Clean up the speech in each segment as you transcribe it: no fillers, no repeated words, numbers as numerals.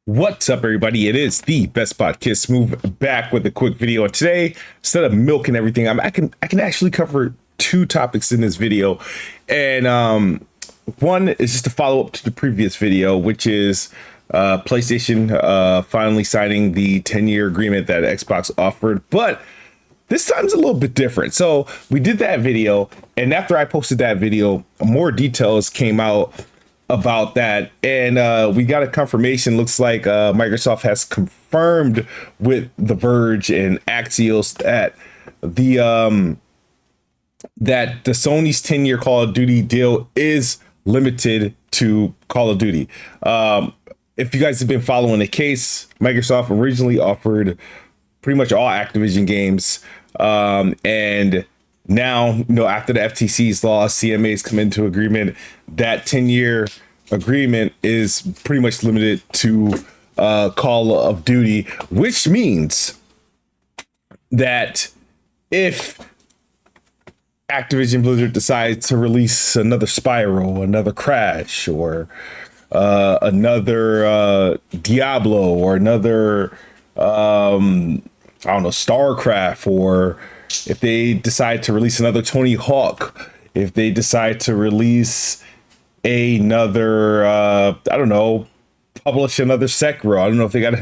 What's up, everybody? It is the Best Spot Kid Smooth back with a quick video. And today, instead of milking everything, I can actually cover two topics in this video. And one is just a follow up to the previous video, which is PlayStation finally signing the 10-year agreement that Xbox offered. But this time's a little bit different. So we did that video, and after I posted that video, more details came out about that, and we got a confirmation. Looks like Microsoft has confirmed with The Verge and Axios that the Sony's 10-year Call of Duty deal is limited to Call of Duty. If you guys have been following the case, Microsoft originally offered pretty much all Activision games, and now, after the FTC's law, CMA's come into agreement, that 10-year agreement is pretty much limited to Call of Duty, which means that if Activision Blizzard decides to release another Spyro, another Crash, or another Diablo, or another, StarCraft, or if they decide to release another Tony Hawk, if they decide to release another, publish another Sekiro. I don't know if they got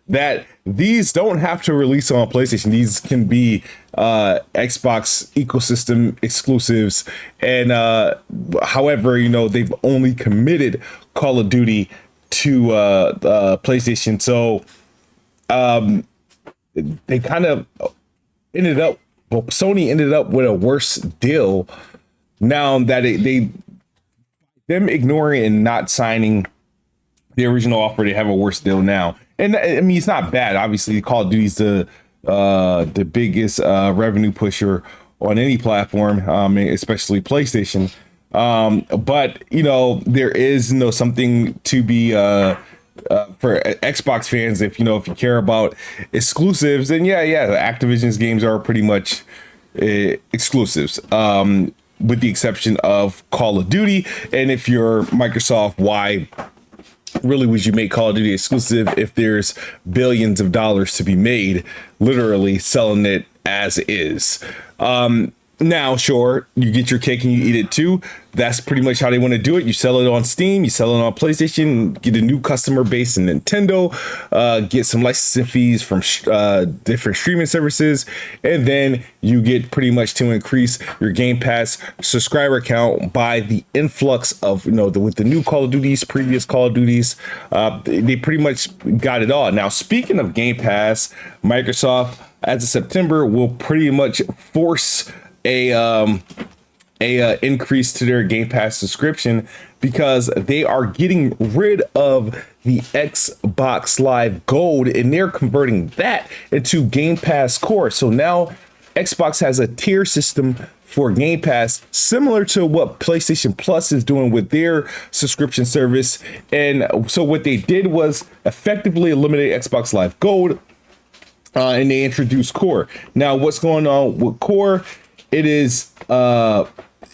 that. These don't have to release on PlayStation. These can be Xbox ecosystem exclusives. And however, they've only committed Call of Duty to PlayStation. So they kind of Sony ended up with a worse deal now that them ignoring and not signing the original offer. They have a worse deal now, and I mean, it's not bad. Obviously, Call of Duty's the biggest revenue pusher on any platform, especially PlayStation. But there is something to be for Xbox fans, if you care about exclusives, then Activision's games are pretty much exclusives, with the exception of Call of Duty. And if you're Microsoft, why really would you make Call of Duty exclusive if there's billions of dollars to be made literally selling it as is? Now, sure, you get your cake and you eat it too. That's pretty much how they want to do it. You sell it on Steam, you sell it on PlayStation, get a new customer base in Nintendo, get some licensing fees from different streaming services, and then you get pretty much to increase your Game Pass subscriber count by the influx of, with the new Call of Duties, previous Call of Duties. They pretty much got it all. Now, speaking of Game Pass, Microsoft, as of September, will pretty much force a increase to their Game Pass subscription, because they are getting rid of the Xbox Live Gold and they're converting that into Game Pass Core. So now Xbox has a tier system for Game Pass, similar to what PlayStation Plus is doing with their subscription service. And so what they did was effectively eliminate Xbox Live Gold, and they introduced Core. Now, what's going on with Core? It is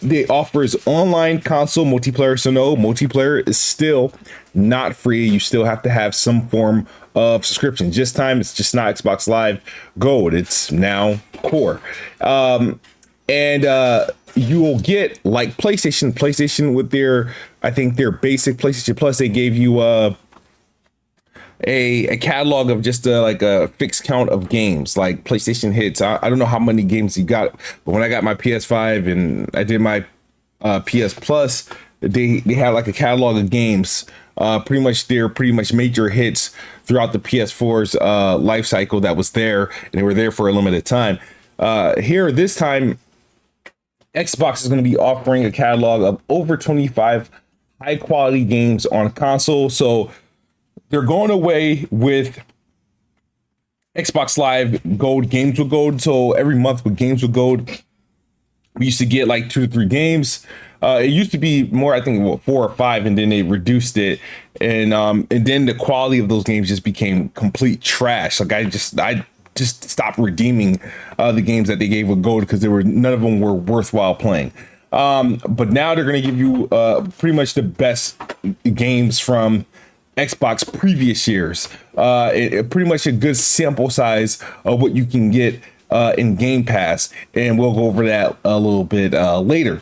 they offers online console multiplayer. So no, multiplayer is still not free. You still have to have some form of subscription. This time it's just not Xbox Live Gold. It's now Core. And you will get, like PlayStation with their, I think their basic PlayStation Plus, they gave you a catalog of just like a fixed count of games, like PlayStation Hits. I don't know how many games you got, but when I got my PS5 and I did my PS Plus, they had like a catalog of games, pretty much major hits throughout the PS4's life cycle that was there, and they were there for a limited time. Here this time, Xbox is going to be offering a catalog of over 25 high quality games on console. So they're going away with Xbox Live Gold, Games with Gold. So every month with Games with Gold, we used to get like 2 or 3 games. It used to be more, I think, 4 or 5, and then they reduced it. And then the quality of those games just became complete trash. Like I just stopped redeeming the games that they gave with Gold, because none of them were worthwhile playing. But now they're going to give you pretty much the best games from Xbox previous years. Pretty much a good sample size of what you can get in Game Pass, and we'll go over that a little bit later.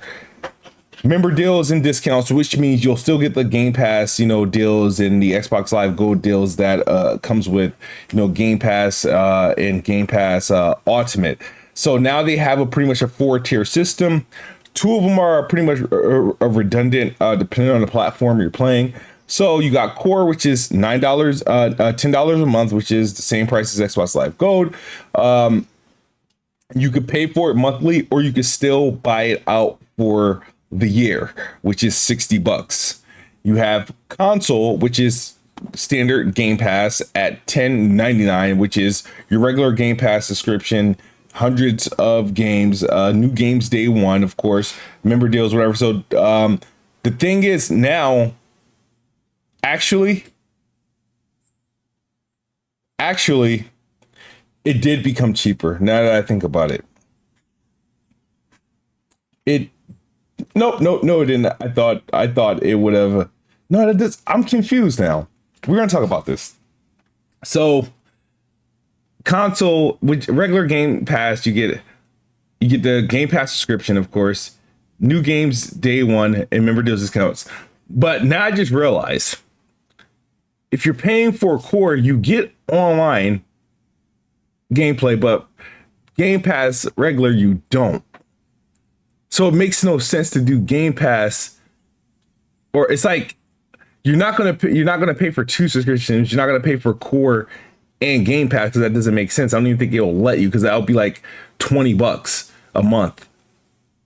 Member deals and discounts, which means you'll still get the Game Pass, deals and the Xbox Live Gold deals that comes with, Game Pass and Game Pass Ultimate. So now they have pretty much a 4-tier system. 2 of them are pretty much redundant, depending on the platform you're playing. So you got Core, which is $9, $10 a month, which is the same price as Xbox Live Gold. You could pay for it monthly, or you could still buy it out for the year, which is $60. You have Console, which is standard Game Pass at $10.99, which is your regular Game Pass subscription, hundreds of games, new games day one, of course, member deals, whatever. So the thing is now, actually, it did become cheaper. Now that I think about it, Nope, it didn't. I thought it would have. No, I'm confused now. We're gonna talk about this. So, Console with regular Game Pass, you get the Game Pass subscription, of course, new games day one, and member deals discounts. But now I just realized, if you're paying for Core, you get online gameplay, but Game Pass regular you don't. So it makes no sense to do Game Pass, or it's like you're not gonna pay for 2 subscriptions. You're not gonna pay for Core and Game Pass, because that doesn't make sense. I don't even think it'll let you, because that'll be like $20 a month.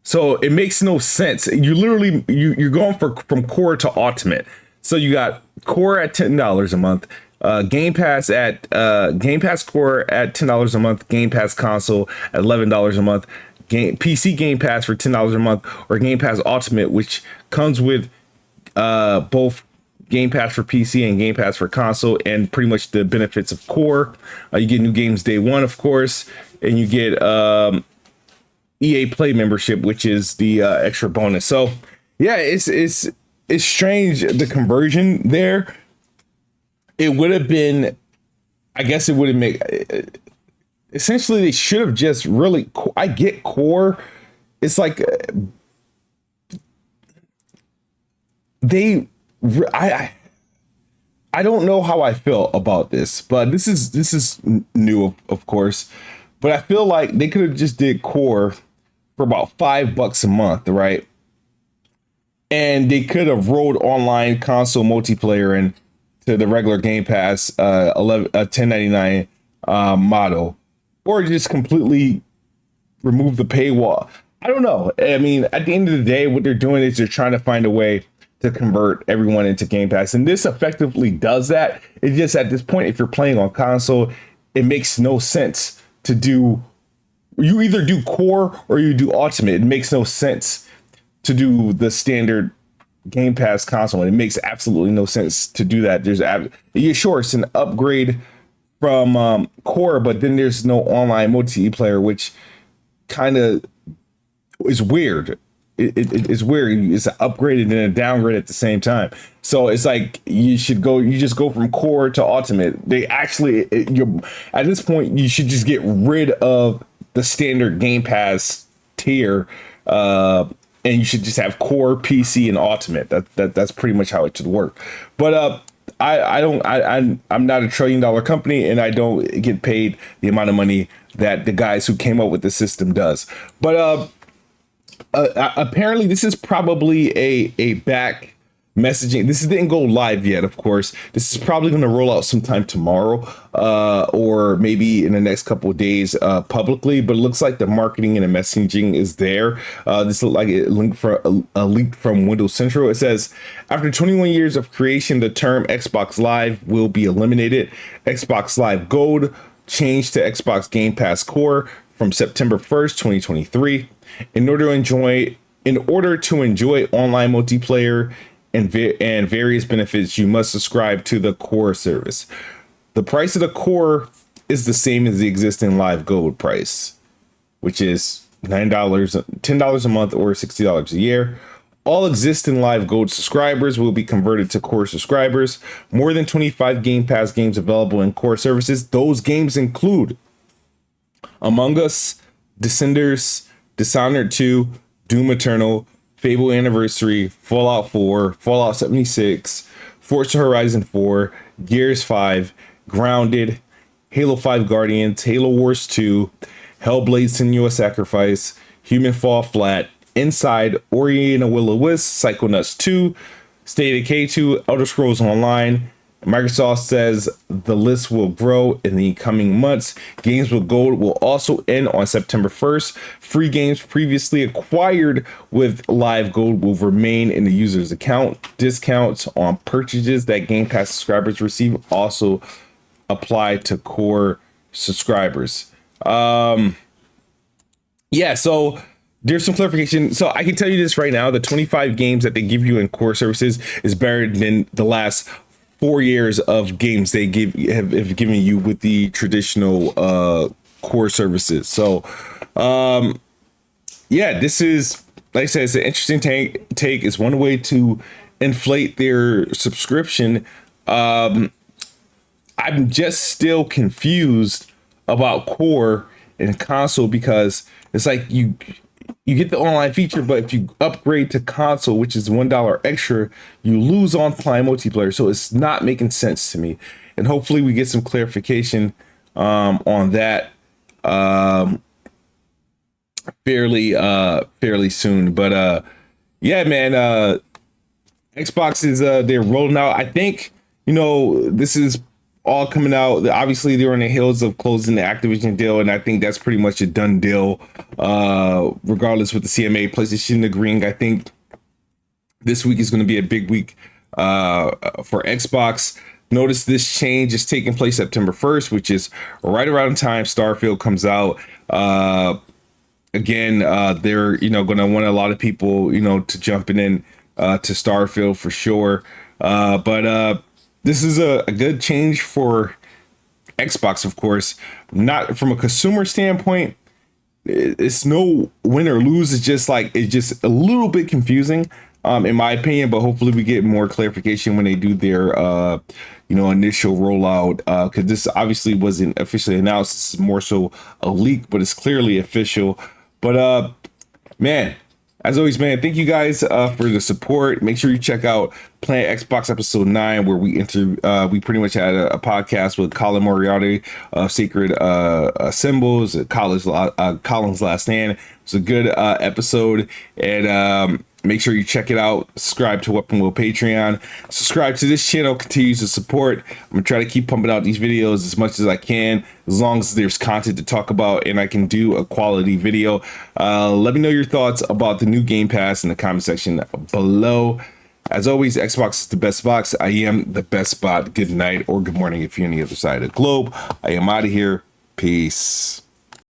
So it makes no sense. You literally you're going from Core to Ultimate. So you got Core at $10 a month, Game Pass Game Pass Core at $10 a month, Game Pass Console at $11 a month. PC Game Pass for $10 a month, or Game Pass Ultimate, which comes with both Game Pass for PC and Game Pass for console, and pretty much the benefits of Core. You get new games day one, of course, and you get EA Play membership, which is the extra bonus. So yeah, it's strange, the conversion there. It would have been, I guess it would have made. Essentially, they should have just really. I get Core. It's like I don't know how I feel about this, but this is new, of course. But I feel like they could have just did Core for about $5 a month, right? And they could have rolled online console multiplayer into the regular Game Pass $10.99 model. Or just completely remove the paywall. I don't know. I mean, at the end of the day, what they're doing is they're trying to find a way to convert everyone into Game Pass. And this effectively does that. It's just at this point, if you're playing on console, it makes no sense to do. You either do Core or you do Ultimate. It makes no sense to do the standard Game Pass console. And it makes absolutely no sense to do that. Sure, it's an upgrade from Core, but then there's no online multiplayer, which kind of is weird. It's weird. It's an upgrade and then a downgrade at the same time. So it's like you just go from Core to Ultimate. They actually, at this point, you should just get rid of the standard Game Pass tier, and you should just have Core, PC, and Ultimate. That's pretty much how it should work. But I'm not a $1 trillion company, and I don't get paid the amount of money that the guys who came up with the system does. But apparently this is probably a back messaging. This didn't go live yet, of course. This is probably going to roll out sometime tomorrow, or maybe in the next couple of days publicly. But it looks like the marketing and the messaging is there. This looks like a link from Windows Central. It says, after 21 years of creation, the term Xbox Live will be eliminated. Xbox Live Gold changed to Xbox Game Pass Core from September 1st, 2023. In order to enjoy online multiplayer and various benefits, you must subscribe to the Core service. The price of the Core is the same as the existing Live Gold price, which is $10 a month or $60 a year. All existing Live Gold subscribers will be converted to core subscribers. More than 25 Game Pass games available in core services. Those games include Among Us, Descenders, Dishonored 2, Doom Eternal, Fable Anniversary, Fallout 4, Fallout 76, Forza Horizon 4, Gears 5, Grounded, Halo 5 Guardians, Halo Wars 2, Hellblade Senua's Sacrifice, Human Fall Flat, Inside, Ori and the Will of Wisp, Psychonauts 2, State of Decay 2, Elder Scrolls Online. Microsoft says the list will grow in the coming months. Games with Gold will also end on September 1st. Free games previously acquired with Live Gold will remain in the user's account. Discounts on purchases that Game Pass subscribers receive also apply to core subscribers. Yeah, so there's some clarification. So I can tell you this right now, the 25 games that they give you in core services is better than the last 4 years of games they have given you with the traditional core services. So yeah, this is, like I said, it's an interesting take. It's one way to inflate their subscription. I'm just still confused about core and console, because it's like you get the online feature, but if you upgrade to console, which is $1 extra, you lose online multiplayer. So it's not making sense to me. And hopefully we get some clarification on that fairly soon. But yeah, man, Xbox is they're rolling out. I think, this is all coming out. Obviously, they're on the heels of closing the Activision deal, and I think that's pretty much a done deal. Regardless with the CMA, PlayStation agreeing, I think this week is going to be a big week for Xbox. Notice this change is taking place September 1st, which is right around the time Starfield comes out. Again, they're going to want a lot of people to jumping in to Starfield for sure. But this is a good change for Xbox, of course. Not from a consumer standpoint. It's no win or lose. It's just a little bit confusing, in my opinion. But hopefully we get more clarification when they do their initial rollout. Because this obviously wasn't officially announced. This is more so a leak, but it's clearly official. But man. As always, man, thank you guys for the support. Make sure you check out Planet Xbox episode 9, where we pretty much had a podcast with Colin Moriarty of Sacred Symbols, Colin's Last Stand. It's a good episode, and make sure you check it out. Subscribe to Weapon Wheel Patreon. Subscribe to this channel. Continues to support. I'm gonna try to keep pumping out these videos as much as I can, as long as there's content to talk about and I can do a quality video. Let me know your thoughts about the new Game Pass in the comment section below. As always, Xbox is the best box. I am the best spot. Good night or good morning if you're on the other side of the globe. I am out of here. Peace.